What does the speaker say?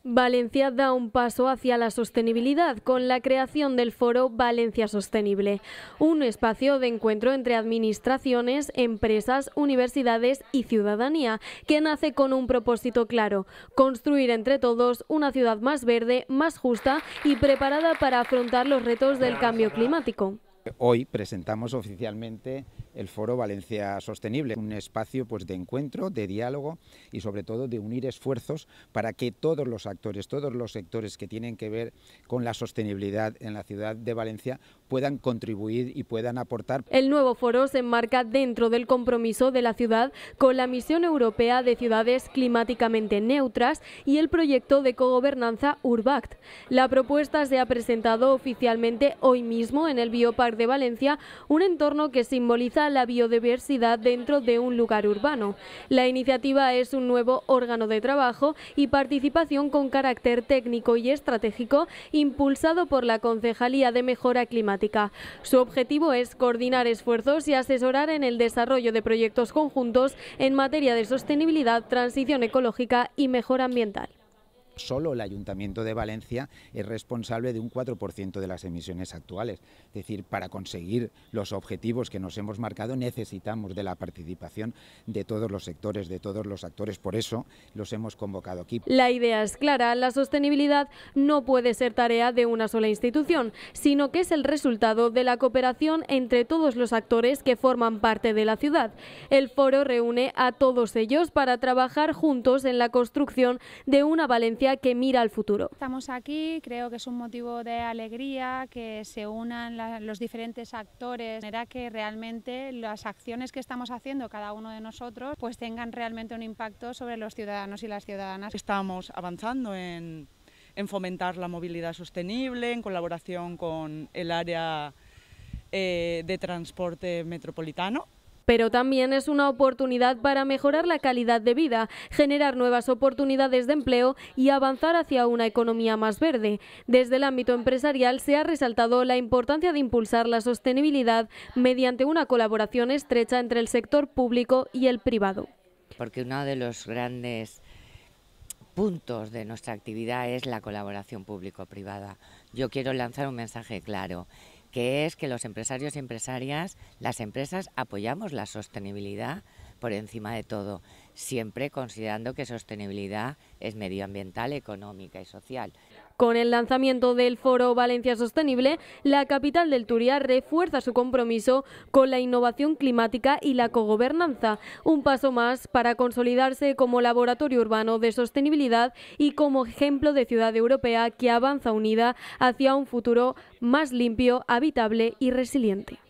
Valencia da un paso hacia la sostenibilidad con la creación del foro Valencia Sostenible, un espacio de encuentro entre administraciones, empresas, universidades y ciudadanía, que nace con un propósito claro: construir entre todos una ciudad más verde, más justa y preparada para afrontar los retos del cambio climático. Hoy presentamos oficialmente el Foro Valencia Sostenible, un espacio de encuentro, de diálogo y sobre todo de unir esfuerzos para que todos los actores, todos los sectores que tienen que ver con la sostenibilidad en la ciudad de Valencia puedan contribuir y puedan aportar. El nuevo foro se enmarca dentro del compromiso de la ciudad con la Misión Europea de Ciudades Climáticamente Neutras y el proyecto de cogobernanza Urbact. La propuesta se ha presentado oficialmente hoy mismo en el Bioparc de Valencia, un entorno que simboliza la biodiversidad dentro de un lugar urbano. La iniciativa es un nuevo órgano de trabajo y participación con carácter técnico y estratégico impulsado por la Concejalía de Mejora Climática. Su objetivo es coordinar esfuerzos y asesorar en el desarrollo de proyectos conjuntos en materia de sostenibilidad, transición ecológica y mejora ambiental. Solo el Ayuntamiento de Valencia es responsable de un 4% de las emisiones actuales. Es decir, para conseguir los objetivos que nos hemos marcado necesitamos de la participación de todos los sectores, de todos los actores. Por eso los hemos convocado aquí. La idea es clara: la sostenibilidad no puede ser tarea de una sola institución, sino que es el resultado de la cooperación entre todos los actores que forman parte de la ciudad. El foro reúne a todos ellos para trabajar juntos en la construcción de una Valencia que mira al futuro. Estamos aquí, creo que es un motivo de alegría que se unan los diferentes actores, de manera que realmente las acciones que estamos haciendo cada uno de nosotros pues tengan realmente un impacto sobre los ciudadanos y las ciudadanas. Estamos avanzando en fomentar la movilidad sostenible en colaboración con el área de transporte metropolitano. Pero también es una oportunidad para mejorar la calidad de vida, generar nuevas oportunidades de empleo y avanzar hacia una economía más verde. Desde el ámbito empresarial se ha resaltado la importancia de impulsar la sostenibilidad mediante una colaboración estrecha entre el sector público y el privado. Porque uno de los grandes puntos de nuestra actividad es la colaboración público-privada. Yo quiero lanzar un mensaje claro, que es que los empresarios y empresarias, las empresas, apoyamos la sostenibilidad por encima de todo, siempre considerando que sostenibilidad es medioambiental, económica y social. Con el lanzamiento del Foro Valencia Sostenible, la capital del Turia refuerza su compromiso con la innovación climática y la cogobernanza, un paso más para consolidarse como laboratorio urbano de sostenibilidad y como ejemplo de ciudad europea que avanza unida hacia un futuro más limpio, habitable y resiliente.